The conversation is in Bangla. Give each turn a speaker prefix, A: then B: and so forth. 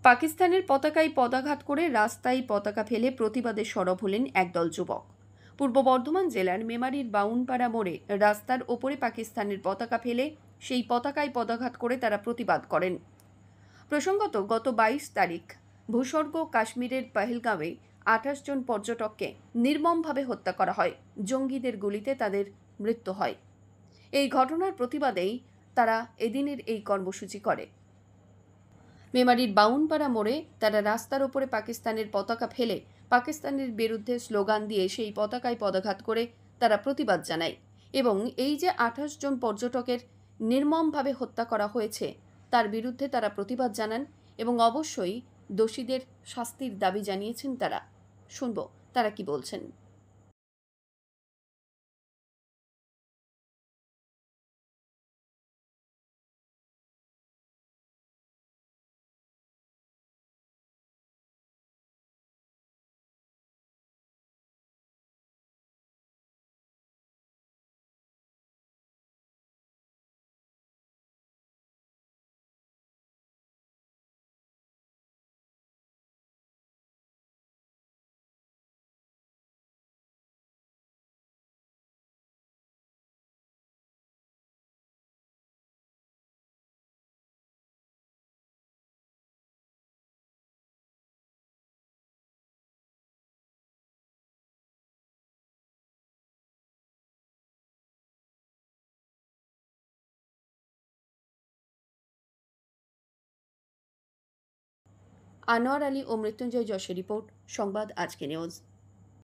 A: পাকিস্তানের পতাকায় পদাঘাত করে রাস্তায় পতাকা ফেলে প্রতিবাদে সরব হলেন একদল যুবক। পূর্ব বর্ধমান জেলার মেমারির বাউনপাড়া মোড়ে রাস্তার ওপরে পাকিস্তানের পতাকা ফেলে সেই পতাকায় পদাঘাত করে তারা প্রতিবাদ করেন। প্রসঙ্গত, গত 22 তারিখ ভূস্বর্গ কাশ্মীরের পহেলগাঁওয়ে 28 জন পর্যটককে নির্মমভাবে হত্যা করা হয়। জঙ্গিদের গুলিতে তাদের মৃত্যু হয়। এই ঘটনার প্রতিবাদেই তারা এদিনের এই কর্মসূচি করে। মেমারির বাউনপাড়া মোড়ে তারা রাস্তার ওপরে পাকিস্তানের পতাকা ফেলে পাকিস্তানের বিরুদ্ধে স্লোগান দিয়ে সেই পতাকায় পদাঘাত করে তারা প্রতিবাদ জানায় এবং এই যে 28 জন পর্যটকের নির্মমভাবে হত্যা করা হয়েছে তার বিরুদ্ধে তারা প্রতিবাদ জানান এবং অবশ্যই দোষীদের শাস্তির দাবি জানিয়েছেন তারা। শুনব তারা কি বলছেন। আনোয়ার আলী ও মৃত্যুঞ্জয় যশের রিপোর্ট, সংবাদ আজকে নিউজ।